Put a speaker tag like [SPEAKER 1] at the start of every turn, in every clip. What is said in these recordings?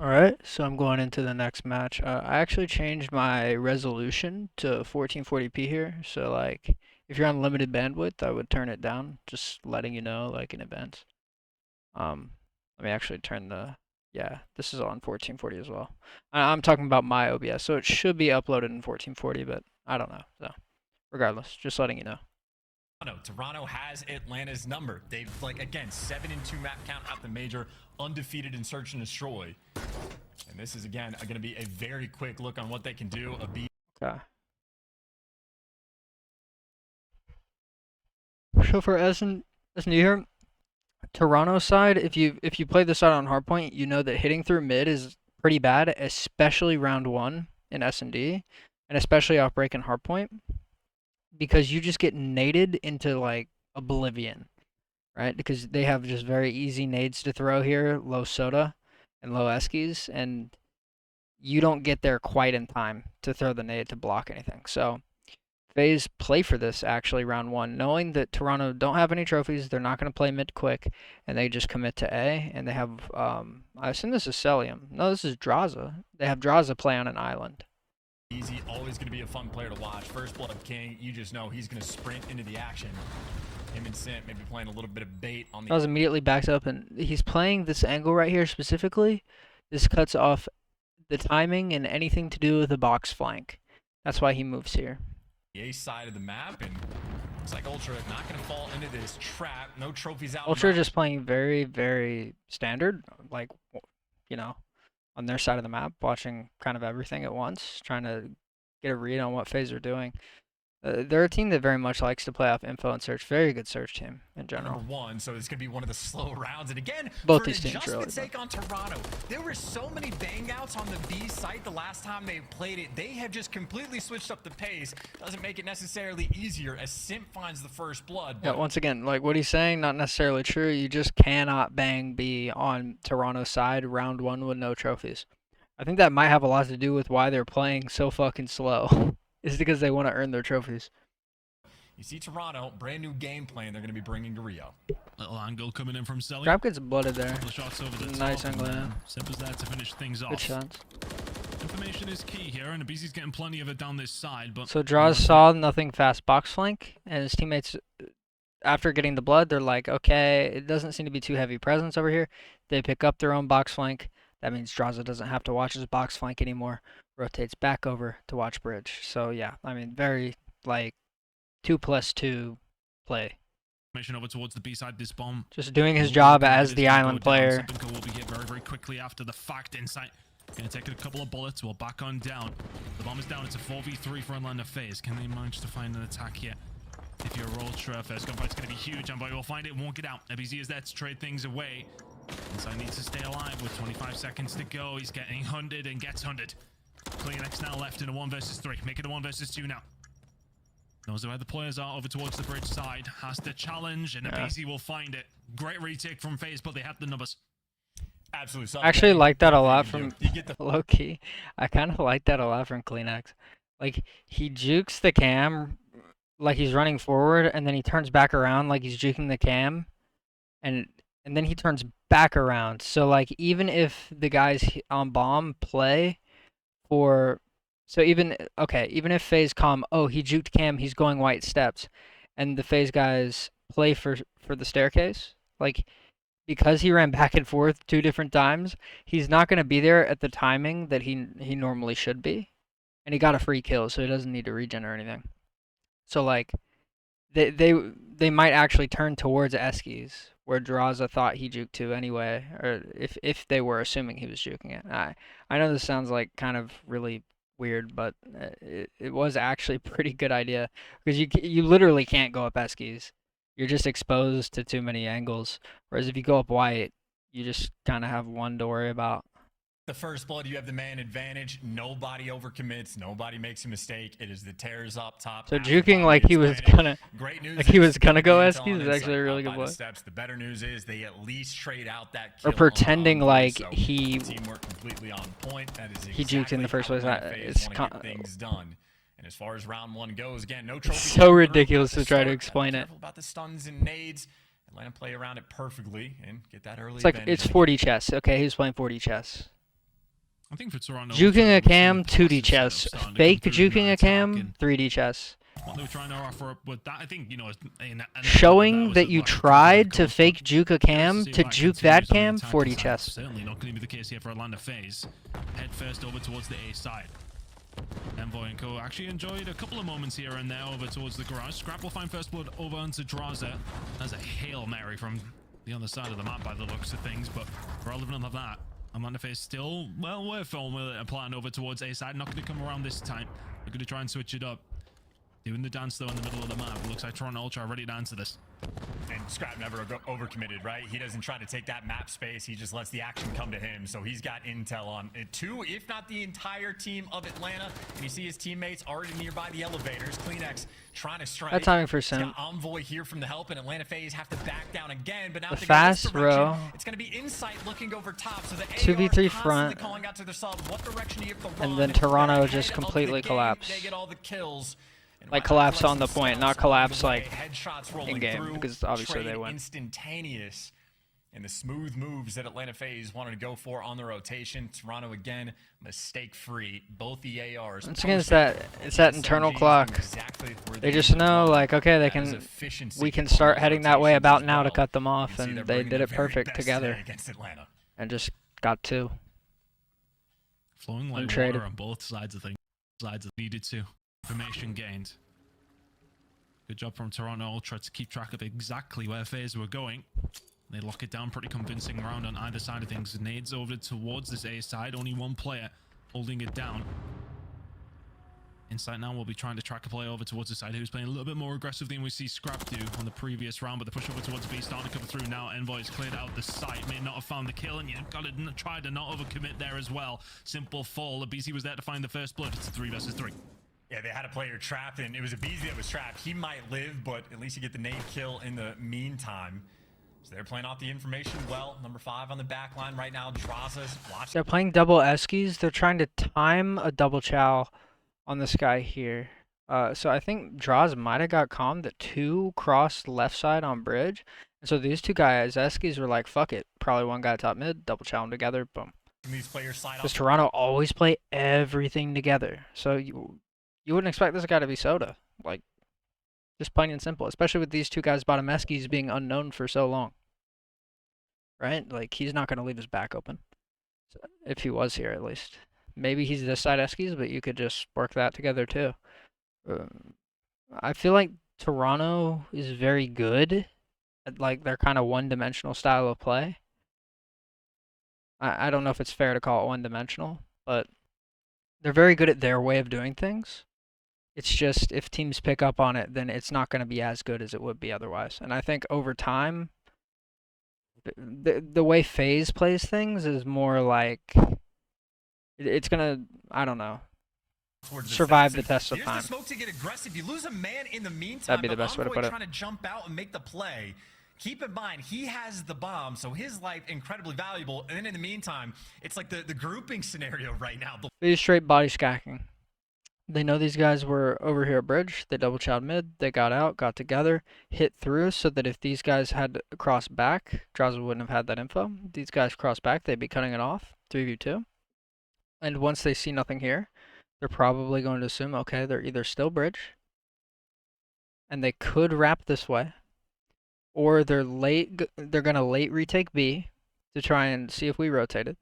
[SPEAKER 1] Alright, so I'm going into the next match. I actually changed my resolution to 1440p here, so like if you're on limited bandwidth, I would turn it down, just letting you know like in advance. Um, Let me actually turn the, yeah, this is on 1440 as well. I'm talking about my OBS, so it should be uploaded in 1440, but I don't know. So regardless, just letting you know.
[SPEAKER 2] Toronto has Atlanta's number. They've, like, again, 7-2 map count at the major, undefeated in search and destroy. And this is, again, going to be a very quick look on what they can do.
[SPEAKER 1] Okay. So for as new here, Toronto side, if you play the side on hardpoint, you know that hitting through mid is pretty bad, especially round one in S&D, and especially off break and hardpoint, because you just get naded into like oblivion, right? Because they have just very easy nades to throw here, low soda and low eskies, and you don't get there quite in time to throw the nade to block anything. So Faze play for this actually round one, knowing that Toronto don't have any trophies, they're not going to play mid quick, and they just commit to A, and they have, I assume this is Celium. No, this is Draza. They have Draza play on an island.
[SPEAKER 2] Easy, always going to be a fun player to watch. First Blood King, you just know he's going to sprint into the action. Him and Sint maybe playing a little bit of bait on the...
[SPEAKER 1] Draza immediately backs up, and he's playing this angle right here specifically. This cuts off the timing and anything to do with the box flank. That's why he moves here.
[SPEAKER 2] The A side of the map, and looks like Ultra not going to fall into this trap. No trophies out.
[SPEAKER 1] Ultra just playing very, very standard, like, you know, on their side of the map, watching kind of everything at once, trying to get a read on what Faze are doing. They're a team that very much likes to play off info and search. Very good search team in general.
[SPEAKER 2] Number one, so it's going to be one of the slow rounds. And again,
[SPEAKER 1] both
[SPEAKER 2] for
[SPEAKER 1] these teams
[SPEAKER 2] just
[SPEAKER 1] really.
[SPEAKER 2] The take on Toronto, there were so many bang outs on the B site the last time they played it. They have just completely switched up the pace. Doesn't make it necessarily easier as Simp finds the first blood.
[SPEAKER 1] Yeah, once again, like what he's saying, not necessarily true. You just cannot bang B on Toronto's side round one with no trophies. I think that might have a lot to do with why they're playing so fucking slow. Is because they want to earn their trophies.
[SPEAKER 2] You see Toronto, brand new game plan they're going to be bringing to Rio.
[SPEAKER 3] Little angle coming in from Selly.
[SPEAKER 1] Trap gets blooded there.
[SPEAKER 3] Couple shots over the
[SPEAKER 1] nice
[SPEAKER 3] top,
[SPEAKER 1] angle, yeah.
[SPEAKER 3] Simp is there to finish things off.
[SPEAKER 1] Good shots.
[SPEAKER 3] Information is key here, and Abizi's getting plenty of it down this side. But
[SPEAKER 1] so Draws saw nothing fast box flank, and his teammates, after getting the blood, they're like, okay, it doesn't seem to be too heavy presence over here. They pick up their own box flank. That means Draza doesn't have to watch his box flank anymore. Rotates back over to watch bridge. So yeah, I mean, very like 2+2 play.
[SPEAKER 3] Mission over towards the B side. This bomb
[SPEAKER 1] just doing his job as the island player.
[SPEAKER 3] Will be hit very, very quickly after the fact. Insight gonna take a couple of bullets. We'll back on down. The bomb is down. It's a 4v3 for Atlanta Faze. Can they manage to find an attack yet? If you're Ultra, first gunfight's gonna be huge. And will find it, won't get out. FBZ is there to trade things away. Inside needs to stay alive with 25 seconds to go. He's getting hunted and gets hunted. CleanX now left in a 1 versus 3. Make it a 1 versus 2 now. Knows where the players are over towards the bridge side. Has to challenge, and Abizi will find it. Great retake from Faze, but they have the numbers.
[SPEAKER 2] Absolutely.
[SPEAKER 1] I actually like that a lot from low key. I kind of like that a lot from CleanX. Like he jukes the cam, like he's running forward, and then he turns back around like he's juking the cam, and then he turns back around. So like even if the guys on bomb play for. So even if Faze calm, oh, he juked cam, he's going white steps, and the Faze guys play for the staircase, like, because he ran back and forth 2 different times, he's not going to be there at the timing that he normally should be, and he got a free kill, so he doesn't need to regen or anything. So, like, they might actually turn towards Eskies, where Draza thought he juked to anyway, or if they were assuming he was juking it. I know this sounds like kind of really weird, but it was actually a pretty good idea because you literally can't go up Eskies. You're just exposed to too many angles. Whereas if you go up white, you just kind of have one to worry about.
[SPEAKER 2] The first blood, you have the man advantage. Nobody overcommits. Nobody makes a mistake. It is the tears up top.
[SPEAKER 1] So juking like he was gonna, like he was gonna go Eskies is actually a really good play.
[SPEAKER 2] The better news is they at least trade out that
[SPEAKER 1] kill. Or pretending like he
[SPEAKER 2] teamwork completely on point. That is
[SPEAKER 1] he juked in the first place.
[SPEAKER 2] It's things done. And as far as round one goes, again, no trophy.
[SPEAKER 1] So ridiculous to try to explain it.
[SPEAKER 2] About the stuns and nades. Atlanta play around it perfectly and get that early.
[SPEAKER 1] It's like it's 40 chess. Okay, he's playing 40 chess.
[SPEAKER 3] I think for Toronto,
[SPEAKER 1] Juking a cam, 2D
[SPEAKER 3] passive
[SPEAKER 1] chess.
[SPEAKER 3] setup starting to
[SPEAKER 1] Fake
[SPEAKER 3] come through in
[SPEAKER 1] juking
[SPEAKER 3] that
[SPEAKER 1] a
[SPEAKER 3] attack,
[SPEAKER 1] cam,
[SPEAKER 3] and
[SPEAKER 1] 3D chess.
[SPEAKER 3] what they were trying to offer up with that, I think, you know,
[SPEAKER 1] Showing that you tried to fake juke a cam to juke that cam, 4D
[SPEAKER 3] chess.
[SPEAKER 1] chess.
[SPEAKER 3] Certainly not going to be the case here for Atlanta Faze. Head first over towards the A side. Envoy and Co actually enjoyed a couple of moments here and there over towards the garage. Scrap will find first blood over onto Draza. That's a Hail Mary from the other side of the map by the looks of things, but relevant of that. Atlanta Faze still, well, we're filming with a plan over towards A side. Not going to come around this time. They're going to try and switch it up. Doing the dance though in the middle of the map. Looks like Toronto Ultra are ready to answer this.
[SPEAKER 2] And Scrap never overcommitted, right? He doesn't try to take that map space. He just lets the action come to him. So he's got intel on it too, if not the entire team of Atlanta. And you see his teammates already nearby the elevators. Kleenex trying to strike.
[SPEAKER 1] That timing for Sim.
[SPEAKER 2] Envoy here from the help, and Atlanta Faze have to back down again. But now
[SPEAKER 1] The
[SPEAKER 2] they
[SPEAKER 1] fast
[SPEAKER 2] go this direction.
[SPEAKER 1] row.
[SPEAKER 2] It's going to be Insight looking over top. So the
[SPEAKER 1] 2v3 front.
[SPEAKER 2] calling out to their sub. What direction do you have to
[SPEAKER 1] And
[SPEAKER 2] run?
[SPEAKER 1] then Toronto
[SPEAKER 2] They're
[SPEAKER 1] just
[SPEAKER 2] ahead of
[SPEAKER 1] completely
[SPEAKER 2] the game.
[SPEAKER 1] collapse.
[SPEAKER 2] They get all the kills.
[SPEAKER 1] Like collapse on the point, not collapse like
[SPEAKER 2] headshots rolling
[SPEAKER 1] in game,
[SPEAKER 2] through,
[SPEAKER 1] because obviously they
[SPEAKER 2] trade
[SPEAKER 1] win.
[SPEAKER 2] Instantaneous, and the smooth moves that Atlanta Faze wanted to go for on the rotation. Toronto again mistake-free. Both the ARs.
[SPEAKER 1] Once again, it's that internal clock.
[SPEAKER 2] Exactly where
[SPEAKER 1] They just know, like, okay, they can. We can start heading that way about now to cut them off, and they did it perfect together,
[SPEAKER 2] against Atlanta.
[SPEAKER 1] and just got 2.
[SPEAKER 3] Flowing like
[SPEAKER 1] Untraded.
[SPEAKER 3] water on both sides of things. Sides needed to. Information gained. Good job from Toronto Ultra to keep track of exactly where Faze were going. They lock it down pretty convincing round on either side of things. Nades over towards this A side. Only one player holding it down. Insight now will be trying to track a play over towards the side who's playing a little bit more aggressive than we see Scrap do on the previous round, but the push over towards B starting to come through now. Envoy's cleared out the site, may not have found the kill, and you've got to try to not overcommit there as well. Simple fall. BC was there to find the first blood. It's a 3 versus 3.
[SPEAKER 2] Yeah, they had a player trapped, and it was a Beezy that was trapped. He might live, but at least you get the nade kill in the meantime. So they're playing off the information well. Number 5 on the back line right now. Draza's watching.
[SPEAKER 1] They're playing double Eskies. They're trying to time a double chow on this guy here. So I think Draws might have got calmed at 2 crossed left side on bridge. And so these 2 guys, Eskies, were like, fuck it. Probably one guy top mid, double chow them together, boom.
[SPEAKER 2] These players side
[SPEAKER 1] Because Toronto always play everything together. So you wouldn't expect this guy to be Soda. Like, just plain and simple. Especially with these 2 guys bottom Eskies being unknown for so long. Right? Like, he's not going to leave his back open. So, if he was here, at least. Maybe he's this side Eskies, but you could just work that together, too. I feel like Toronto is very good at, like, their kind of one-dimensional style of play. I don't know if it's fair to call it one-dimensional, but they're very good at their way of doing things. It's just, if teams pick up on it, then it's not going to be as good as it would be otherwise. And I think over time, the way Faze plays things is more like it's going to, I don't know, survive the test of time.
[SPEAKER 2] The smoke to get aggressive. You lose a man in the meantime.
[SPEAKER 1] That'd be the best way to put it.
[SPEAKER 2] Trying to jump out and make the play. Keep in mind, he has the bomb, so his life incredibly valuable. And then in the meantime, it's like the grouping scenario right now.
[SPEAKER 1] They just straight body scacking. They know these guys were over here at bridge. They double chowed mid. They got out, got together, hit through, so that if these guys had crossed back, Draza wouldn't have had that info. These guys cross back, they'd be cutting it off. 3v2. And once they see nothing here, they're probably going to assume, okay, they're either still bridge, and they could wrap this way, or they're gonna late retake B to try and see if we rotate it,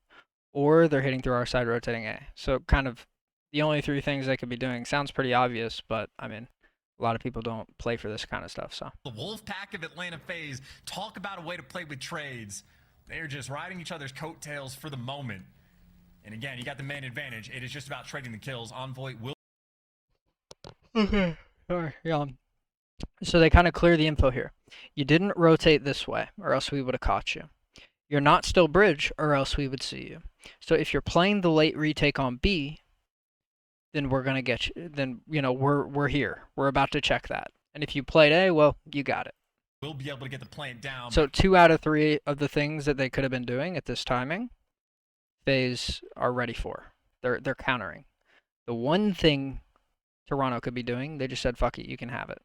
[SPEAKER 1] or they're hitting through our side rotating A. So kind of the only 3 things they could be doing. Sounds pretty obvious, but I mean, a lot of people don't play for this kind of stuff. So
[SPEAKER 2] the Wolf Pack of Atlanta Faze, talk about a way to play with trades. They're just riding each other's coattails for the moment. And again, you got the main advantage. It is just about trading the kills. Envoy will.
[SPEAKER 1] Okay. Alright, yeah. So they kind of clear the info here. You didn't rotate this way, or else we would have caught you. You're not still bridge, or else we would see you. So if you're playing the late retake on B, then we're gonna get you. Then we're here. We're about to check that. And if you played A, well, you got it.
[SPEAKER 2] We'll be able to get the plant down.
[SPEAKER 1] So 2 out of 3 of the things that they could have been doing at this timing, Faze are ready for. They're countering. The one thing Toronto could be doing, they just said, fuck it, you can have it.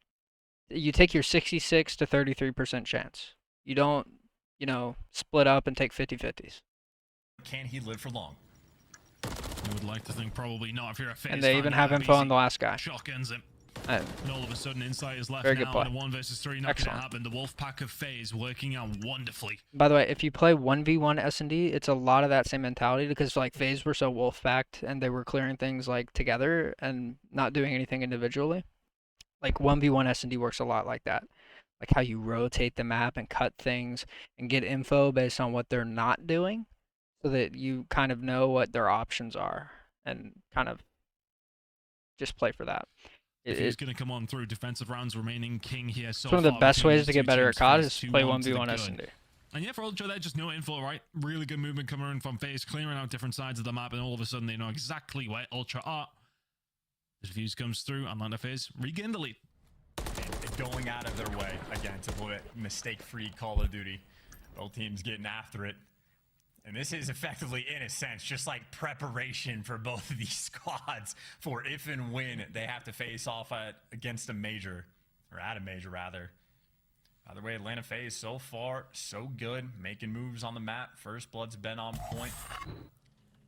[SPEAKER 1] You take your 66 to 33% chance. You don't, split up and take 50-50s.
[SPEAKER 2] Can he live for long?
[SPEAKER 3] I would like to think probably not if you're a Faze
[SPEAKER 1] And they
[SPEAKER 3] fan,
[SPEAKER 1] even
[SPEAKER 3] yeah,
[SPEAKER 1] have
[SPEAKER 3] that
[SPEAKER 1] info on
[SPEAKER 3] BC
[SPEAKER 1] the last guy.
[SPEAKER 3] shotguns him.
[SPEAKER 1] Uh,
[SPEAKER 3] And all of a sudden, Insight is left
[SPEAKER 1] Very good
[SPEAKER 3] now
[SPEAKER 1] play.
[SPEAKER 3] in a 1 versus 3. Not going to
[SPEAKER 1] Excellent.
[SPEAKER 3] happen. The wolf pack of Faze working out wonderfully.
[SPEAKER 1] By the way, if you play 1v1 S&D, it's a lot of that same mentality because like Faze were so wolf-packed and they were clearing things like together and not doing anything individually. Like 1v1 S&D works a lot like that. Like how you rotate the map and cut things and get info based on what they're not doing so that you kind of know what their options are and kind of just play for that.
[SPEAKER 3] If he's going to come on through defensive rounds remaining king here so
[SPEAKER 1] It's one of the
[SPEAKER 3] far
[SPEAKER 1] best
[SPEAKER 3] between
[SPEAKER 1] ways
[SPEAKER 3] these
[SPEAKER 1] to
[SPEAKER 3] two
[SPEAKER 1] get better at
[SPEAKER 3] teams.
[SPEAKER 1] COD
[SPEAKER 3] Faze
[SPEAKER 1] is play
[SPEAKER 3] 2-1 to the
[SPEAKER 1] 1v1
[SPEAKER 3] good.
[SPEAKER 1] S&D.
[SPEAKER 3] And yeah, for Ultra, they're just no info, right? Really good movement coming in from Faze, clearing out different sides of the map, and all of a sudden they know exactly where Ultra are. The defuse comes through, Atlanta Faze regain the lead.
[SPEAKER 2] And going out of their way, again, to play mistake-free Call of Duty. Both teams getting after it. And this is effectively, in a sense, just like preparation for both of these squads for if and when they have to face off against a major, or at a major, rather. By the way, Atlanta Faze so far, so good, making moves on the map. First Blood's been on point.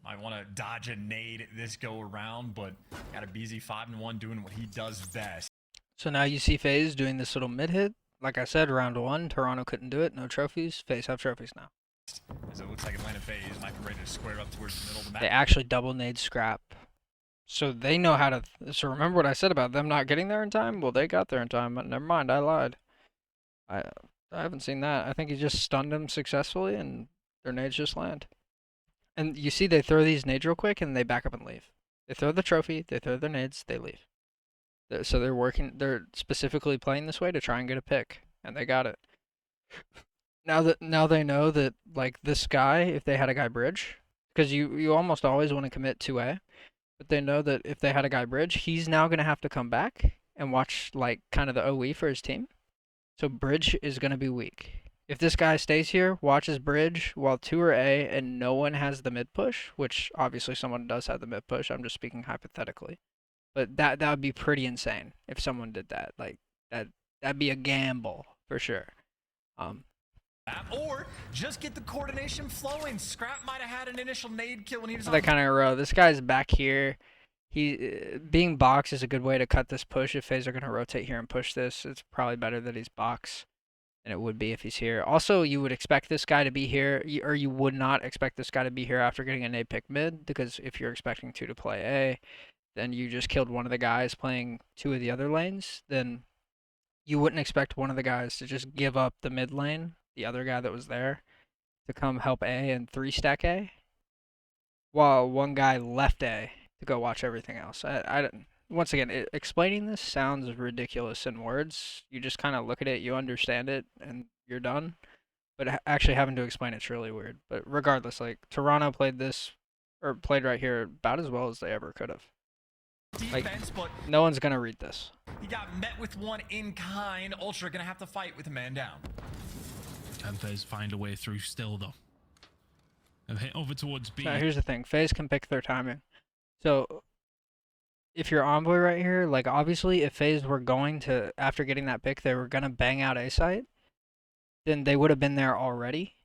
[SPEAKER 2] Might want to dodge a nade this go around, but got a BZ 5-1 doing what he does best.
[SPEAKER 1] So now you see Faze doing this little mid hit. Like I said, round 1, Toronto couldn't do it. No trophies. Faze have trophies now.
[SPEAKER 2] As it looks like Atlanta Faze might be ready to square up towards the middle of the map.
[SPEAKER 1] They actually double nade scrap. So they know how to... So remember what I said about them not getting there in time? Well, they got there in time. But never mind, I lied. I haven't seen that. I think he just stunned them successfully, and their nades just land. And you see they throw these nades real quick, and they back up and leave. They throw the trophy, they throw their nades, they leave. So they're specifically playing this way to try and get a pick, and they got it. Now they know that, like, this guy, if they had a guy bridge, because you almost always want to commit 2A, but they know that if they had a guy bridge, he's now going to have to come back and watch, like, kind of the OE for his team. So bridge is going to be weak. If this guy stays here, watches bridge while 2 are A and no one has the mid push, which obviously someone does have the mid push, I'm just speaking hypothetically. But that would be pretty insane if someone did that. Like that'd be a gamble for sure.
[SPEAKER 2] Or just get the coordination flowing. Scrap might have had an initial nade kill when he was on
[SPEAKER 1] That kind of row. This guy's back here. He being box is a good way to cut this push. If Faze are going to rotate here and push this, it's probably better that he's box than it would be if he's here. Also, you would expect this guy to be here, or you would not expect this guy to be here after getting a nade pick mid, because if you're expecting 2 to play A, then you just killed one of the guys playing 2 of the other lanes, then you wouldn't expect one of the guys to just give up the mid lane, the other guy that was there, to come help A and 3-stack A, while one guy left A to go watch everything else. Once again, explaining this sounds ridiculous in words. You just kind of look at it, you understand it, and you're done. But actually having to explain it's really weird. But regardless, like, Toronto played this, or played right here, about as well as they ever could have.
[SPEAKER 2] defense,
[SPEAKER 1] Like,
[SPEAKER 2] but
[SPEAKER 1] no one's going to read this.
[SPEAKER 2] he got met with one in kind. Ultra gonna have to fight with a man down.
[SPEAKER 3] Can Faze find a way through still, though? And hit over towards B.
[SPEAKER 1] Now, here's the thing. Faze can pick their timing. So, if you're Envoy right here, like, obviously, if Faze were going to, after getting that pick, they were going to bang out A site, then they would have been there already.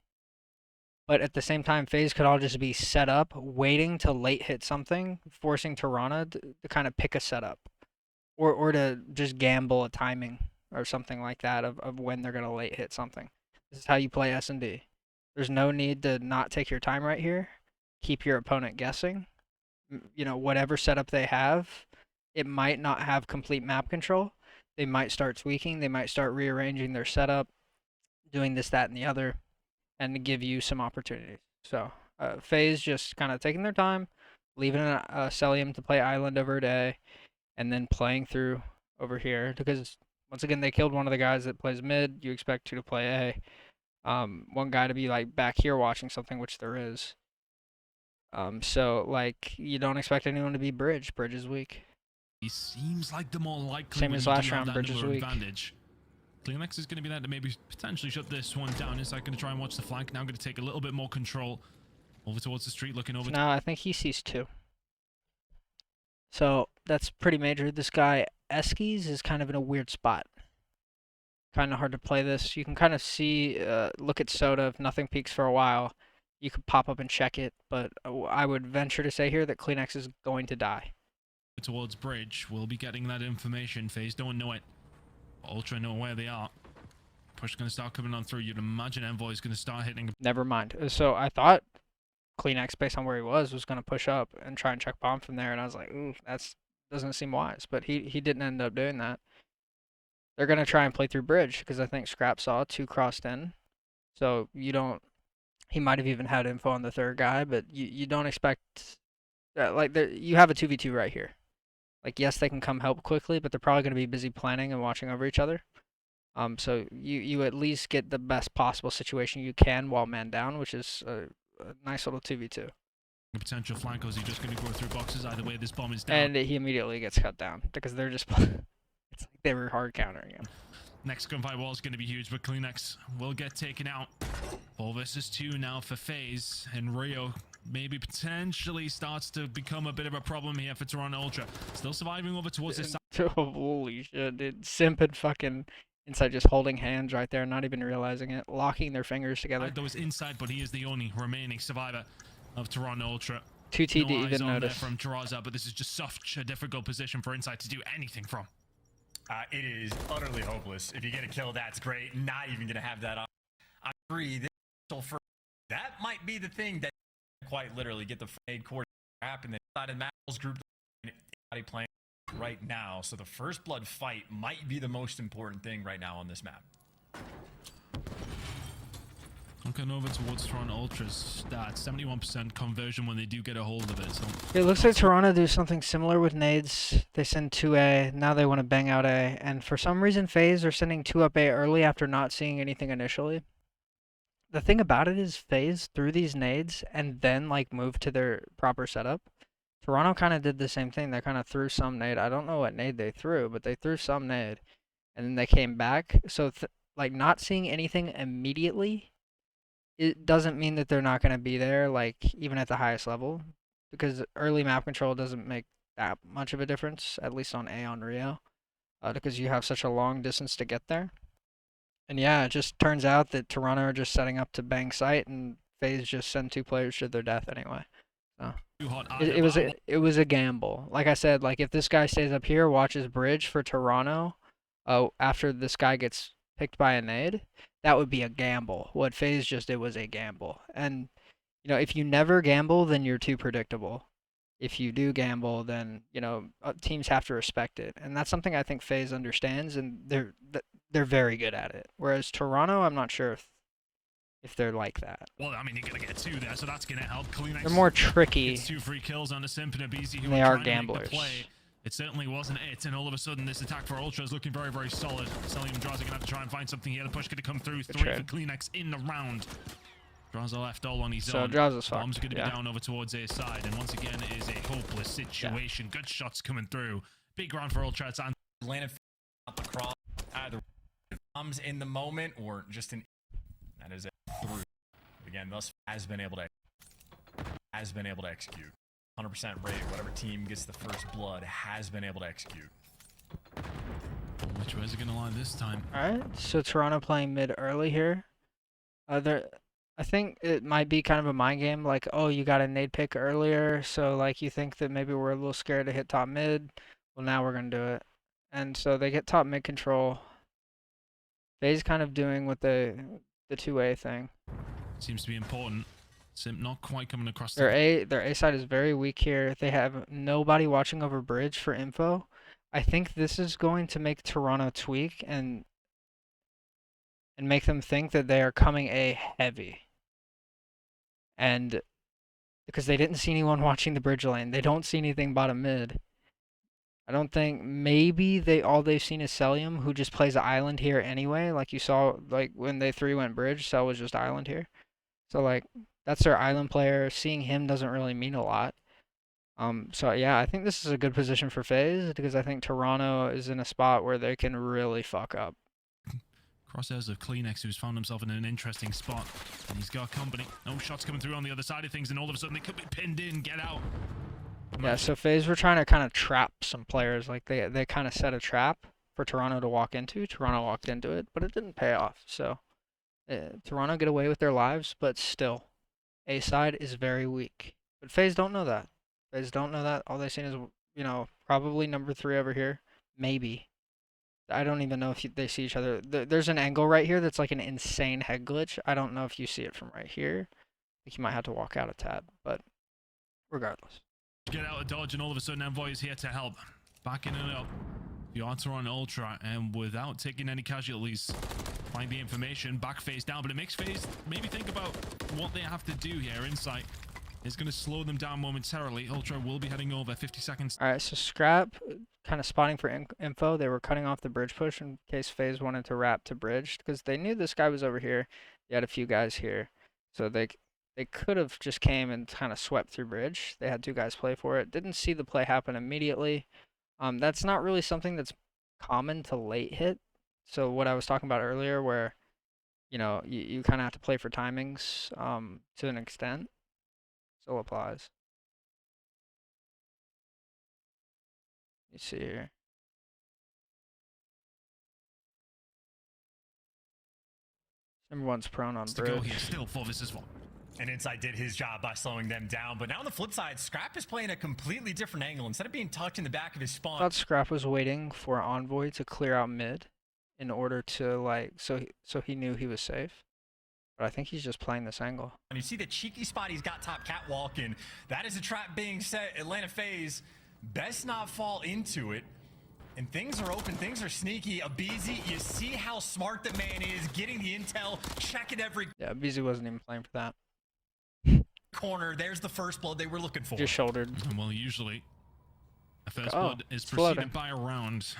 [SPEAKER 1] But at the same time, Faze could all just be set up, waiting to late hit something, forcing Tirana to kind of pick a setup. Or to just gamble a timing or something like that of when they're going to late hit something. This is how you play S&D. There's no need to not take your time right here. Keep your opponent guessing. You know, whatever setup they have, it might not have complete map control. They might start tweaking. They might start rearranging their setup, doing this, that, and the other, and to give you some opportunities. So, Faze just kind of taking their time, leaving Celium to play Island over day, and then playing through over here. Because, once again, they killed one of the guys that plays mid. You expect 2 to play A. One guy to be, like, back here watching something, which there is. So, like, you don't expect anyone to be bridge. Bridge is weak.
[SPEAKER 3] He seems like the more likely.
[SPEAKER 1] Same
[SPEAKER 3] when
[SPEAKER 1] as
[SPEAKER 3] you do
[SPEAKER 1] last
[SPEAKER 3] have
[SPEAKER 1] round,
[SPEAKER 3] that
[SPEAKER 1] Bridge is
[SPEAKER 3] number
[SPEAKER 1] weak.
[SPEAKER 3] advantage. Cleanex is going to be there to maybe potentially shut this one down. Is going to try and watch the flank. Now going to take a little bit more control over towards the street, looking over.
[SPEAKER 1] No, I think he sees 2. So, that's pretty major. This guy, Eskies, is kind of in a weird spot. Kind of hard to play this. You can kind of see, look at Soda, if nothing peaks for a while. you could pop up and check it, but I would venture to say here that Kleenex is going to die.
[SPEAKER 3] Towards bridge, we'll be getting that information. Faze don't know it. Ultra know where they are. Push gonna start coming on through. You'd imagine Envoy is gonna start hitting.
[SPEAKER 1] Never mind. So I thought Kleenex, based on where he was going to push up and try and check bomb from there, and I was like, ooh, that's doesn't seem wise. But he didn't end up doing that. They're gonna try and play through bridge because I think Scrap saw 2 crossed in, so you don't. He might have even had info on the third guy, but you don't expect like you have a 2v2 right here. Like, yes, they can come help quickly, but they're probably going to be busy planning and watching over each other. So you at least get the best possible situation you can while man down, which is a nice little 2v2.
[SPEAKER 3] Potential flankers, you're just going to go through boxes. Either way, this bomb is down.
[SPEAKER 1] And he immediately gets cut down because they're just it's like they were hard countering him.
[SPEAKER 3] Next gunfight wall is going to be huge, but Kleenex will get taken out. 4 versus 2 now for Faze, and Rio maybe potentially starts to become a bit of a problem here for Toronto Ultra. Still surviving over towards this side.
[SPEAKER 1] Holy shit, dude. Simp and fucking inside, just holding hands right there, not even realizing it, locking their fingers together.
[SPEAKER 3] That was inside, but he is the only remaining survivor of Toronto Ultra.
[SPEAKER 1] 2T
[SPEAKER 3] no
[SPEAKER 1] to even notice.
[SPEAKER 3] From Jiraza, but this is just such a difficult position for Inside to do anything from.
[SPEAKER 2] It is utterly hopeless. If you get a kill, that's great. Not even gonna have that on. I agree. That might be the thing that quite literally get the fade core trap and the side of the Matt's group playing right now. So the first blood fight might be the most important thing right now on this map.
[SPEAKER 3] Looking over towards Toronto Ultra's stats, 71% conversion when they do get a hold of it. So
[SPEAKER 1] it looks like Toronto do something similar with nades. They send 2A, now they want to bang out A, and for some reason FaZe are sending 2 up A early after not seeing anything initially. The thing about it is FaZe threw these nades and then like moved to their proper setup. Toronto kind of did the same thing. They kind of threw some nade. I don't know what nade they threw, but they threw some nade, and then they came back. So like not seeing anything immediately, it doesn't mean that they're not going to be there, like, even at the highest level, because early map control doesn't make that much of a difference, at least on A on Rio, because you have such a long distance to get there. And yeah, it just turns out that Toronto are just setting up to bang site, and FaZe just send 2 players to their death anyway. So it was a gamble. Like I said, like if this guy stays up here, watches bridge for Toronto, after this guy gets picked by a nade, that would be a gamble. What FaZe just did was a gamble. And, you know, if you never gamble, then you're too predictable. If you do gamble, then, you know, teams have to respect it. And that's something I think FaZe understands, and they're very good at it. Whereas Toronto, I'm not sure if they're like that.
[SPEAKER 3] Well, I mean, you're going to get 2 there, so that's going to help. Kleenex,
[SPEAKER 1] they're more tricky.
[SPEAKER 3] Gets 2 free kills on a Simp and a BZ who
[SPEAKER 1] they are gamblers.
[SPEAKER 3] It certainly wasn't it, and all of a sudden this attack for Ultra is looking very, very solid. Selling and Draza going to have to try and find something here. The push going to come through. 3 for Kleenex in the round. Draza left all on his own.
[SPEAKER 1] So Draza's fucked.
[SPEAKER 3] Bomb's going to be down over towards his side, and once again it is a hopeless situation. Yeah. Good shots coming through. Big round for Ultra. It's
[SPEAKER 2] landed out the cross. Either bombs in the moment or just an. That is it. Through. Again, thus has been able to execute. 100% rate, whatever team gets the first blood has been able to execute.
[SPEAKER 3] Which way is it going to lie this time?
[SPEAKER 1] Alright, so Toronto playing mid early here. I think it might be kind of a mind game, like, oh, you got a nade pick earlier, so like you think that maybe we're a little scared to hit top mid. Well, now we're going to do it. And so they get top mid control. FaZe kind of doing with the 2A thing.
[SPEAKER 3] Seems to be important. Simp not quite coming across.
[SPEAKER 1] Their A side is very weak here. They have nobody watching over bridge for info. I think this is going to make Toronto tweak and make them think that they are coming A heavy. And because they didn't see anyone watching the bridge lane, they don't see anything bottom mid. I don't think, maybe all they've seen is Celium, who just plays the island here anyway. Like you saw, like when they 3 went bridge, Cel was just island here. So like that's their island player. Seeing him doesn't really mean a lot. So yeah, I think this is a good position for FaZe because I think Toronto is in a spot where they can really fuck up.
[SPEAKER 3] Crosshairs of Kleenex, who's found himself in an interesting spot. And he's got company. No shots coming through on the other side of things, and all of a sudden they could be pinned in. Get out.
[SPEAKER 1] Yeah, so FaZe were trying to kind of trap some players. Like they kind of set a trap for Toronto to walk into. Toronto walked into it, but it didn't pay off. So Toronto get away with their lives, but still A side is very weak. But FaZe don't know that. FaZe don't know that. All they seen is, you know, probably number 3 over here. Maybe. I don't even know if they see each other. There's an angle right here that's like an insane head glitch. I don't know if you see it from right here. I think you might have to walk out a tad, but regardless.
[SPEAKER 3] Get out of dodge, and all of a sudden Envoy is here to help. Backing it up. The odds are on Ultra, and without taking any casualties, find the information, back FaZe down, but it makes FaZe maybe think about what they have to do here. Insight is going to slow them down momentarily. Ultra will be heading over 50 seconds.
[SPEAKER 1] All right, so Scrap kind of spotting for info. They were cutting off the bridge push in case FaZe wanted to wrap to bridge because they knew this guy was over here. They had a few guys here, so they could have just came and kind of swept through bridge. They had 2 guys play for it. Didn't see the play happen immediately. That's not really something that's common to late hit. So what I was talking about earlier, where you know you kind of have to play for timings to an extent, still applies. You see here. Number 1's prone on
[SPEAKER 3] To go
[SPEAKER 1] bridge.
[SPEAKER 3] here, still full. This is one.
[SPEAKER 2] And Insight did his job by slowing them down. But now on the flip side, Scrap is playing a completely different angle. Instead of being tucked in the back of his spawn.
[SPEAKER 1] I thought Scrap was waiting for Envoy to clear out mid in order to like so he knew he was safe. But I think he's just playing this angle.
[SPEAKER 2] And you see the cheeky spot he's got top catwalking. That is a trap being set. Atlanta FaZe best not fall into it. And things are open, things are sneaky. Abizi, you see how smart the man is, getting the intel, checking every
[SPEAKER 1] Yeah, BZ wasn't even playing for that.
[SPEAKER 2] corner. There's the first blood they were looking for.
[SPEAKER 1] Just shouldered.
[SPEAKER 3] Well, usually a first
[SPEAKER 1] Oh,
[SPEAKER 3] blood is
[SPEAKER 1] it's floating.
[SPEAKER 3] preceded by a round.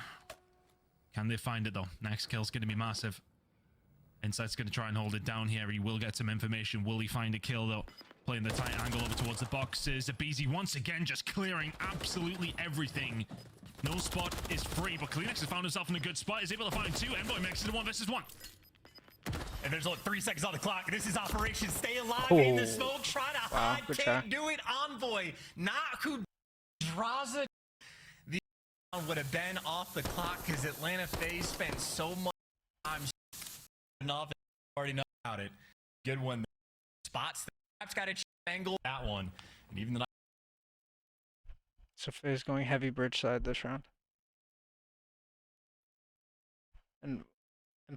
[SPEAKER 3] Can they find it though? Next kill's going to be massive. Insight's going to try and hold it down here. He will get some information. Will he find a kill though? Playing the tight angle over towards the boxes. Abizi once again just clearing absolutely everything. No spot is free, but Kleenex has found himself in a good spot. Is able to find 2. Envoy makes it a 1 versus 1.
[SPEAKER 2] And there's only 3 seconds on the clock. This is Operation Stay Alive
[SPEAKER 1] Oh.
[SPEAKER 2] in the smoke. Try to hide.
[SPEAKER 1] good
[SPEAKER 2] Can't
[SPEAKER 1] try.
[SPEAKER 2] do it. Envoy, not who draws it. The would have been off the clock because Atlanta FaZe spent so much time enough. Already know about it. Good one. Spots. That's got a cheap angle. That one. And even the
[SPEAKER 1] So FaZe going heavy bridge side this round. And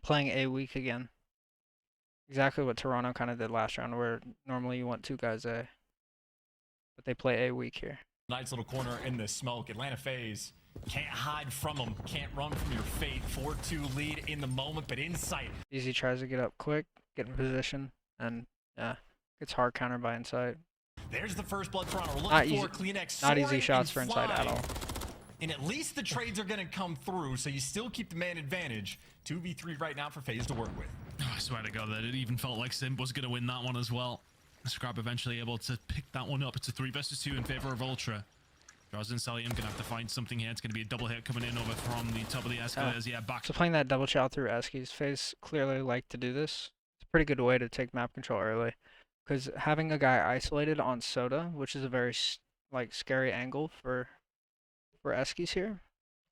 [SPEAKER 1] playing A weak again. Exactly what Toronto kind of did last round, where normally you want 2 guys A. But they play A weak here.
[SPEAKER 2] nice little corner in the smoke. Atlanta FaZe can't hide from them. Can't run from your fate. 4-2 lead in the moment, but Insight.
[SPEAKER 1] Easy tries to get up quick, get in position, and yeah, gets hard countered by Insight.
[SPEAKER 2] There's the first blood Toronto. We're
[SPEAKER 1] Not
[SPEAKER 2] looking
[SPEAKER 1] easy-
[SPEAKER 2] for Kleenex.
[SPEAKER 1] Not easy
[SPEAKER 2] soaring
[SPEAKER 1] shots
[SPEAKER 2] and
[SPEAKER 1] for Insight at
[SPEAKER 2] flying.
[SPEAKER 1] all.
[SPEAKER 2] And at least the trades are going to come through, so you still keep the man advantage. 2v3 right now for FaZe to work with.
[SPEAKER 3] Oh, I swear to God that it even felt like Simp was going to win that one as well. Scrap eventually able to pick that one up. It's a 3 versus 2 in favor of Ultra. Draws in Salium, gonna have to find something here. It's gonna be a double hit coming in over from the top of the escalators. Yeah, back.
[SPEAKER 1] So playing that double chow through Eskies, FaZe clearly like to do this. It's a pretty good way to take map control early. Because having a guy isolated on Soda, which is a very like scary angle for Eskies here,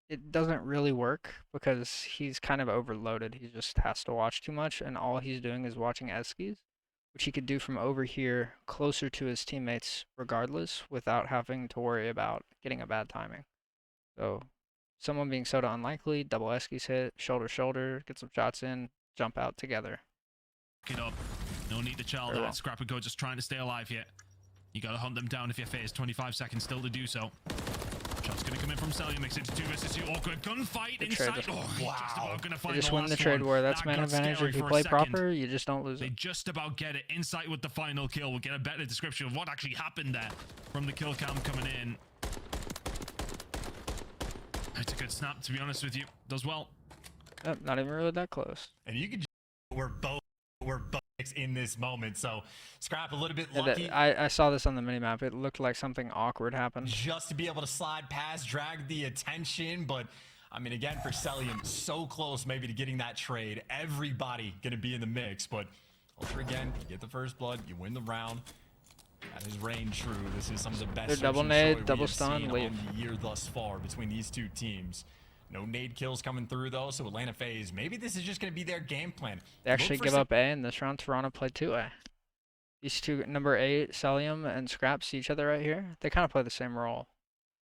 [SPEAKER 1] it doesn't really work because he's kind of overloaded. He just has to watch too much, and all he's doing is watching Eskies, which he could do from over here closer to his teammates regardless without having to worry about getting a bad timing. So someone being Soda unlikely, double Eskies hit, shoulder, get some shots in, jump out together.
[SPEAKER 3] Get up. No need to chill
[SPEAKER 1] Very
[SPEAKER 3] that.
[SPEAKER 1] well.
[SPEAKER 3] Scrap and Go just trying to stay alive here. You gotta hunt them down if you're FaZe. 25 seconds still to do so. Shot's gonna come in from Salium, makes it to 2 versus 2. Awkward gunfight
[SPEAKER 1] Good
[SPEAKER 3] inside.
[SPEAKER 1] trade.
[SPEAKER 3] Oh, he's just about gonna
[SPEAKER 1] You
[SPEAKER 3] find
[SPEAKER 1] just
[SPEAKER 3] the
[SPEAKER 1] win the
[SPEAKER 3] last
[SPEAKER 1] trade
[SPEAKER 3] one.
[SPEAKER 1] war. That's
[SPEAKER 3] That
[SPEAKER 1] man
[SPEAKER 3] got
[SPEAKER 1] advantage.
[SPEAKER 3] scary
[SPEAKER 1] If you
[SPEAKER 3] for a
[SPEAKER 1] play
[SPEAKER 3] second.
[SPEAKER 1] proper, you just don't lose
[SPEAKER 3] They
[SPEAKER 1] it.
[SPEAKER 3] just about get it. Insight with the final kill. We'll get a better description of what actually happened there from the kill cam coming in. It's a good snap, to be honest with you. Does well.
[SPEAKER 1] Yep, not even really that close.
[SPEAKER 2] And you can just, we're both in this moment. So Scrap a little bit
[SPEAKER 1] Yeah,
[SPEAKER 2] lucky.
[SPEAKER 1] I saw this on the minimap. It looked like something awkward happened.
[SPEAKER 2] Just to be able to slide past, drag the attention. But I mean, again, for Celium, so close maybe to getting that trade. Everybody going to be in the mix. But Ultra, again, you get the first blood, you win the round. That is reign true. This is some of the best
[SPEAKER 1] They're double
[SPEAKER 2] search and
[SPEAKER 1] nade,
[SPEAKER 2] destroy we
[SPEAKER 1] double
[SPEAKER 2] have
[SPEAKER 1] stun,
[SPEAKER 2] seen
[SPEAKER 1] leave.
[SPEAKER 2] on the year thus far between these two teams. No nade kills coming through, though, so Atlanta FaZe, maybe this is just going to be their game plan.
[SPEAKER 1] They actually
[SPEAKER 2] Look for
[SPEAKER 1] give
[SPEAKER 2] some-
[SPEAKER 1] up A, and this round Toronto played 2A. These two, number 8, Celium and Scrap, see each other right here. They kind of play the same role.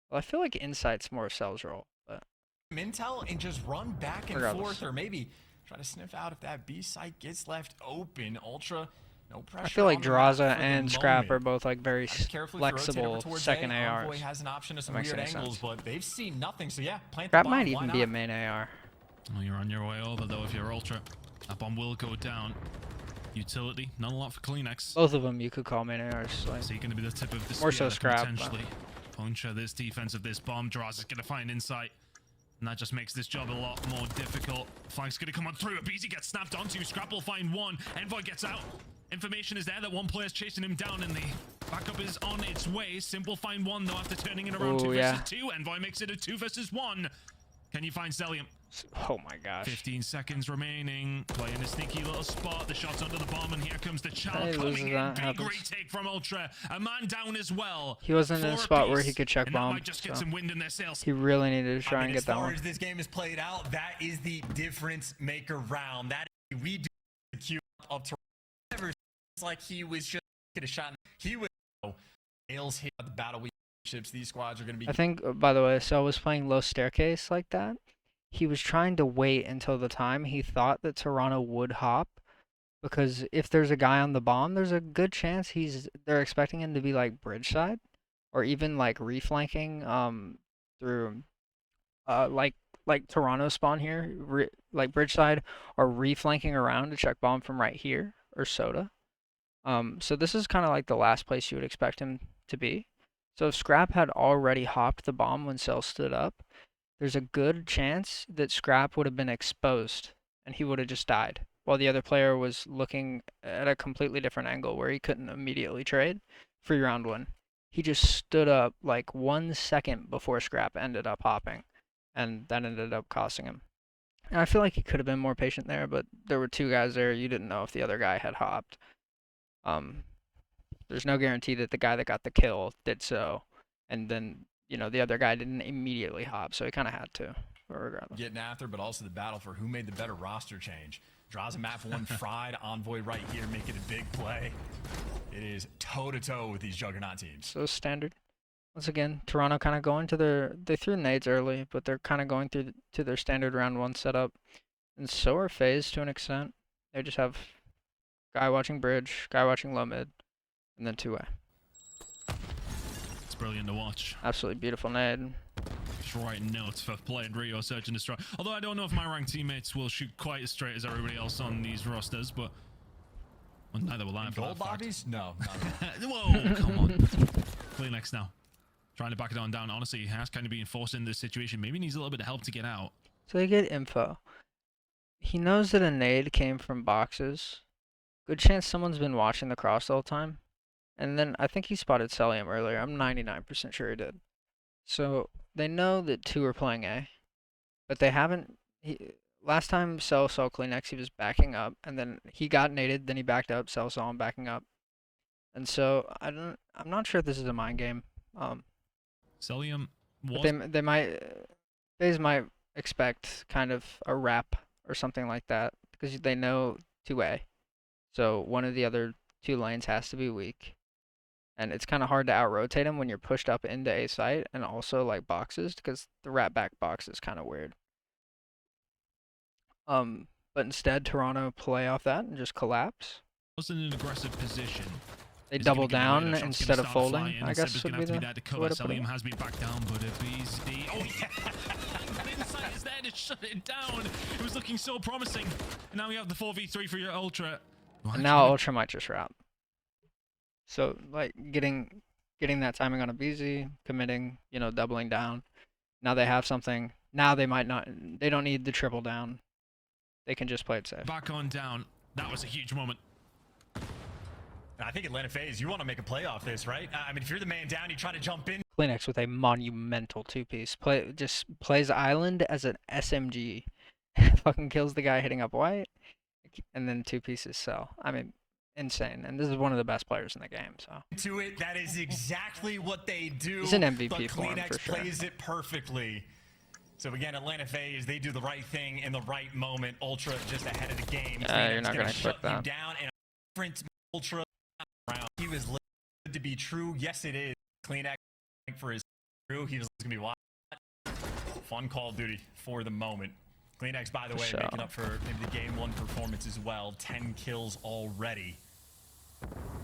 [SPEAKER 1] Well, I feel like Insight's more Cell's role, but
[SPEAKER 2] Intel and just run back and
[SPEAKER 1] regardless.
[SPEAKER 2] forth, or maybe try to sniff out if that B site gets left open. Ultra, no pressure.
[SPEAKER 1] I feel like
[SPEAKER 2] on the map
[SPEAKER 1] Draza
[SPEAKER 2] for the
[SPEAKER 1] and Scrap
[SPEAKER 2] moment.
[SPEAKER 1] are both like very
[SPEAKER 2] Carefully rotate over
[SPEAKER 1] flexible
[SPEAKER 2] towards
[SPEAKER 1] second
[SPEAKER 2] A.
[SPEAKER 1] ARs.
[SPEAKER 2] Envoy has an option to some
[SPEAKER 1] makes
[SPEAKER 2] weird
[SPEAKER 1] any
[SPEAKER 2] angles,
[SPEAKER 1] sense.
[SPEAKER 2] but they've seen nothing. So yeah, plant the
[SPEAKER 1] Scrap
[SPEAKER 2] bomb.
[SPEAKER 1] might
[SPEAKER 2] Why
[SPEAKER 1] even be a
[SPEAKER 2] not?
[SPEAKER 1] main AR.
[SPEAKER 3] Well, you're on your way over though if you're Ultra. That bomb will go down. Utility, not a lot for Kleenex.
[SPEAKER 1] Both of them you could call main ARs. Like,
[SPEAKER 3] So you're going to be the tip of the
[SPEAKER 1] more
[SPEAKER 3] spear
[SPEAKER 1] so
[SPEAKER 3] that can
[SPEAKER 1] Scrap,
[SPEAKER 3] potentially puncture this defense of this bomb. Draws is going to find insight. And that just makes this job a lot more difficult. Flag's going to come on through. Beezy gets snapped onto. Scrap will find one. Envoy gets out. Information is there that one player's chasing him down, and the backup is on its way. Simple find one, though, after turning it around 2 versus 2. Envoy makes it a 2 versus 1. Can you find Celium?
[SPEAKER 1] oh my gosh.
[SPEAKER 3] 15 seconds remaining. Playing a sneaky little spot. The shot's under the bomb, and here comes the chow
[SPEAKER 1] Hey,
[SPEAKER 3] coming
[SPEAKER 1] loses
[SPEAKER 3] in.
[SPEAKER 1] that,
[SPEAKER 3] Big
[SPEAKER 1] happens.
[SPEAKER 3] retake from Ultra. A man down as well.
[SPEAKER 1] He wasn't in a
[SPEAKER 3] For
[SPEAKER 1] spot where
[SPEAKER 3] piece.
[SPEAKER 1] he could check
[SPEAKER 3] And
[SPEAKER 1] bomb.
[SPEAKER 3] that might just get
[SPEAKER 1] So
[SPEAKER 3] some wind in their sails.
[SPEAKER 1] he really needed to try and get
[SPEAKER 2] as
[SPEAKER 1] that
[SPEAKER 2] far
[SPEAKER 1] one.
[SPEAKER 2] as this game is played out, that is the difference maker round. That is, we do the queue of Toronto. Never seems like he was just get a shot. He was nails hit at the battle ships. These squads are going to be.
[SPEAKER 1] I think, by the way, so was playing low staircase like that. He was trying to wait until the time he thought that Toronto would hop, because if there's a guy on the bomb, there's a good chance they're expecting him to be like bridge side, or even like reflanking through like Toronto spawn here, like bridge side, or reflanking around to check bomb from right here or Soda. So this is kind of like the last place you would expect him to be. So if Scrap had already hopped the bomb when Cell stood up, there's a good chance that Scrap would have been exposed and he would have just died, while the other player was looking at a completely different angle where he couldn't immediately trade for round 1. He just stood up like 1 second before Scrap ended up hopping, and that ended up costing him. And I feel like he could have been more patient there, but there were 2 guys there. You didn't know if the other guy had hopped. There's no guarantee that the guy that got the kill did so, and then the other guy didn't immediately hop, so he kind of had to, regardless.
[SPEAKER 2] Getting after, but also the battle for who made the better roster change. Draws a map 1 fried. Envoy right here making a big play. It is toe-to-toe with these juggernaut teams.
[SPEAKER 1] So standard. Once again, Toronto kind of going to they threw nades early, but they're kind of going to their standard round 1 setup. And so are Faze to an extent. They just have guy watching bridge, guy watching low mid, and then 2A.
[SPEAKER 3] It's brilliant to watch.
[SPEAKER 1] Absolutely beautiful nade.
[SPEAKER 3] Just writing notes for playing Rio Search and Destroy. Although I don't know if my ranked teammates will shoot quite as straight as everybody else on these rosters, but well, neither will I. For
[SPEAKER 2] Gold
[SPEAKER 3] that fact.
[SPEAKER 2] lobbies? No.
[SPEAKER 3] Whoa, come on. Kleenex now. Trying to back it on down. Honestly, he has kind of been forced into this situation. Maybe needs a little bit of help to get out.
[SPEAKER 1] So they get info. He knows that a nade came from boxes. Good chance someone's been watching the cross the whole time. And then I think he spotted Celium earlier. I'm 99% sure he did. So they know that 2 are playing A, but they haven't. Last time Cell saw Kleenex, he was backing up, and then he got naded. Then he backed up. Cell saw him backing up, and so I'm not sure if this is a mind game.
[SPEAKER 3] Celium was...
[SPEAKER 1] They might. Faze might expect kind of a wrap or something like that, because they know 2A. So one of the other 2 lanes has to be weak. And it's kind of hard to out-rotate him when you're pushed up into A site and also like boxes, because the wrap back box is kind of weird. But instead, Toronto play off that and just collapse.
[SPEAKER 3] Was in an aggressive position.
[SPEAKER 1] They double down instead of folding, I guess would be the
[SPEAKER 3] cover.
[SPEAKER 1] way to put it.
[SPEAKER 3] Celium has been back down, but if he's the... Oh, yeah! Insight is there to shut it down. It was looking so promising. And now we have the 4v3 for your Ultra.
[SPEAKER 1] And now Ultra might just wrap. So, like, getting that timing on a BZ, committing, doubling down. Now they have something. Now they might not... They don't need the triple down. They can just play it safe.
[SPEAKER 3] Back on down. That was a huge moment.
[SPEAKER 2] I think Atlanta Faze, you want to make a play off this, right? I mean, if you're the man down, you try to jump in.
[SPEAKER 1] Kleenex with a monumental 2-piece. Just plays Island as an SMG. Fucking kills the guy hitting up white. And then 2 pieces Cell. I mean, insane. And this is one of the best players in the game, so.
[SPEAKER 2] To it, that is exactly what they do.
[SPEAKER 1] He's an MVP
[SPEAKER 2] but
[SPEAKER 1] for him,
[SPEAKER 2] Kleenex
[SPEAKER 1] for sure.
[SPEAKER 2] plays it perfectly. So again, Atlanta Faze, they do the right thing in the right moment. Ultra just ahead of the game.
[SPEAKER 1] You're not
[SPEAKER 2] gonna
[SPEAKER 1] gonna
[SPEAKER 2] shut
[SPEAKER 1] click that.
[SPEAKER 2] you down, and a different Ultra was good to be true. Yes, it is. Kleenex for his crew. He was going to be watching. Fun Call of Duty for the moment. Kleenex, by the way, making up for maybe the game 1 performance as well. 10 kills already.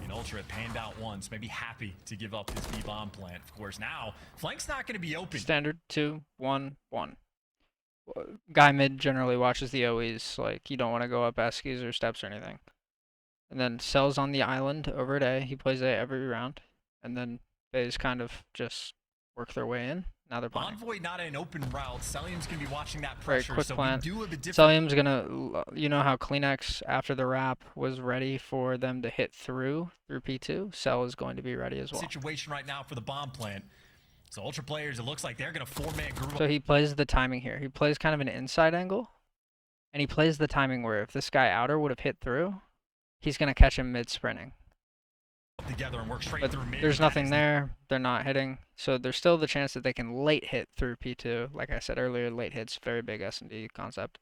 [SPEAKER 2] And Ultra panned out once, maybe happy to give up his B-bomb plant. Of course, now, flank's not going to be open.
[SPEAKER 1] Standard 2, 1, 1. Guy mid generally watches the OEs, like you don't want to go up Eskies or steps or anything. And then Cell's on the island over at A. He plays A every round. And then Faze kind of just work their way in. Now they're playing.
[SPEAKER 2] Envoy not an open route. Celium's going to be watching that pressure.
[SPEAKER 1] Right, quick
[SPEAKER 2] so
[SPEAKER 1] plan.
[SPEAKER 2] we do have a different...
[SPEAKER 1] Celium's going to, you know how Kleenex after the wrap was ready for them to hit through P2? Cell is going to be ready as well.
[SPEAKER 2] Situation right now for the bomb plant. So Ultra players, it looks like they're going to 4-man group.
[SPEAKER 1] So he plays the timing here. He plays kind of an inside angle. And he plays the timing where if this guy outer would have hit through, he's going to catch him mid-sprinting.
[SPEAKER 2] Together and work straight
[SPEAKER 1] But
[SPEAKER 2] through mid.
[SPEAKER 1] there's nothing there. They're not hitting. So there's still the chance that they can late hit through P2. Like I said earlier, late hit's very big S&D concept.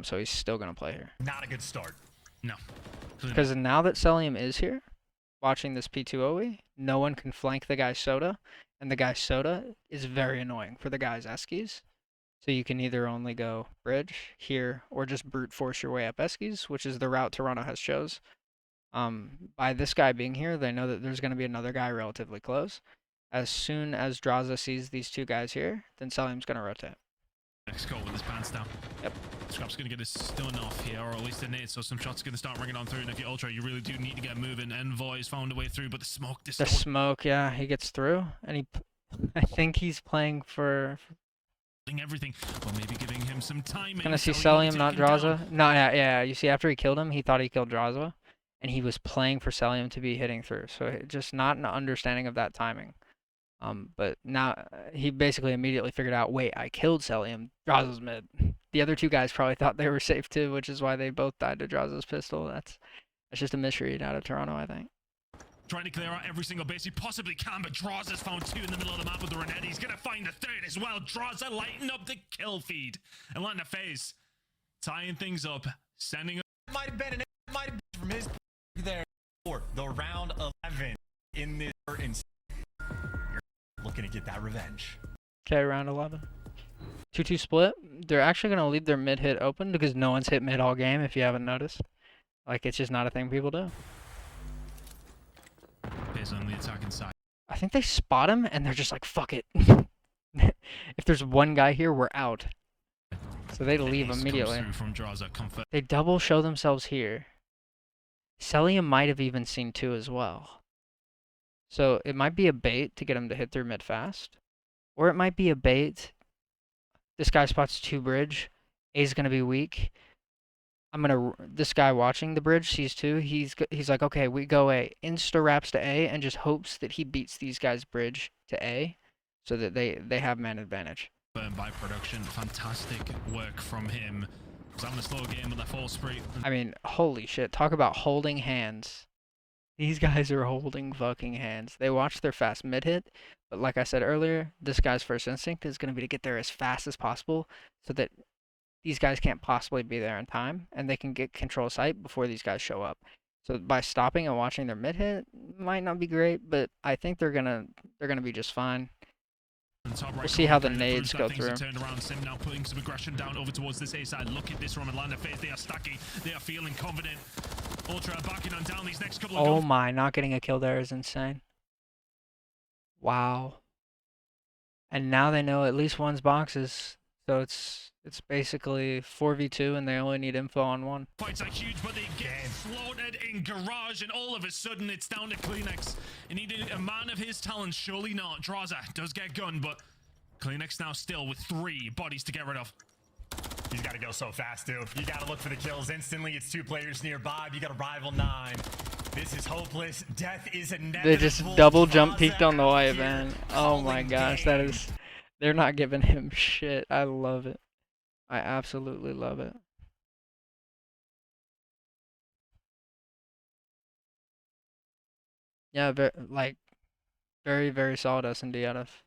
[SPEAKER 1] So he's still going to play here.
[SPEAKER 2] Not a good start.
[SPEAKER 3] No.
[SPEAKER 1] Because now that Celium is here, watching this P2 OE, no one can flank the guy's Soda. And the guy's Soda is very annoying for the guy's Eskies. So you can either only go bridge here or just brute force your way up Eskies, which is the route Toronto has chose. By this guy being here, they know that there's going to be another guy relatively close. As soon as Draza sees these two guys here, then Celium's going to rotate.
[SPEAKER 3] Next call with his pants down.
[SPEAKER 1] Yep.
[SPEAKER 3] Scrap's going to get his stun off here, or at least a nade, so some shots are going to start ringing on through. And if you're Ultra, you really do need to get moving. Envoy's found a way through, but the smoke
[SPEAKER 1] The
[SPEAKER 3] distorts.
[SPEAKER 1] smoke, yeah, he gets through, and I think he's playing for...
[SPEAKER 3] everything, or maybe giving him some time.
[SPEAKER 1] Gonna see Celium, not Draza. No, yeah, you see after he killed him, he thought he killed Draza, and he was playing for Celium to be hitting through, so just not an understanding of that timing. But now he basically immediately figured out, wait, I killed Celium, Draza's mid. The other two guys probably thought they were safe too, which is why they both died to Draza's pistol. That's just a misread out of Toronto, I think.
[SPEAKER 3] Trying to clear out every single base he possibly can, but Draza's found 2 in the middle of the map with the Renetti. He's gonna find the 3rd as well. Draza lighting up the kill feed and letting a Faze tying things up, sending.
[SPEAKER 2] Might have been from his there for the round 11 in this. You're looking to get that revenge.
[SPEAKER 1] Okay, round 11. 2-2 split. They're actually gonna leave their mid hit open because no one's hit mid all game. If you haven't noticed, like it's just not a thing people do.
[SPEAKER 3] On the attacking side.
[SPEAKER 1] I think they spot him and they're just like, fuck it. If there's one guy here, we're out. So they leave immediately.
[SPEAKER 3] From Draza, comfort.
[SPEAKER 1] They double show themselves here. Celium might have even seen 2 as well. So it might be a bait to get him to hit through mid fast. Or it might be a bait. This guy spots 2 bridge. A's going to be weak. This guy watching the bridge sees 2. He's like, okay, we go A. Insta wraps to A and just hopes that he beats these guys bridge to A so that they have man advantage.
[SPEAKER 3] Burn by production. Fantastic work from him. He's having a slow game with that full spree.
[SPEAKER 1] I mean, holy shit. Talk about holding hands. These guys are holding fucking hands. They watch their fast mid hit, but like I said earlier, this guy's first instinct is going to be to get there as fast as possible so that these guys can't possibly be there in time, and they can get control sight before these guys show up. So by stopping and watching their mid hit might not be great, but I think they're gonna be just fine. We'll see how the nades go through.
[SPEAKER 3] Turned around, Sim now putting some aggression down over towards this A side. Look at this from Atlanta Faze. They are stacking. They are feeling confident. Ultra backing on down these next couple of.
[SPEAKER 1] Oh my! Not getting a kill there is insane. Wow. And now they know at least one's boxes. So it's basically 4v2 and they only need info on 1.
[SPEAKER 3] Fights are huge, but they get slaughtered in garage, and all of a sudden it's down to Kleenex. He needed a man of his talents, surely not. Draza does get gunned, but Kleenex now still with 3 bodies to get rid of.
[SPEAKER 2] He's got to go so fast, too. You got to look for the kills instantly. It's 2 players nearby. You got a rival 9. This is hopeless. Death is inevitable.
[SPEAKER 1] They just double jump peeked on the white, man. Oh my gosh, that is... They're not giving him shit. I love it. I absolutely love it. Yeah, very, very solid S&D out of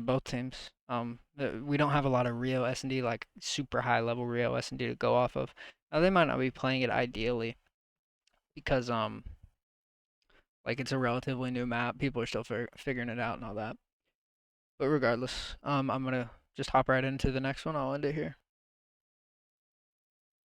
[SPEAKER 1] both teams. We don't have a lot of Rio S&D, like super high level Rio S&D to go off of. Now they might not be playing it ideally because Like it's a relatively new map. People are still figuring it out and all that. But regardless, I'm gonna just hop right into the next one. I'll end it here.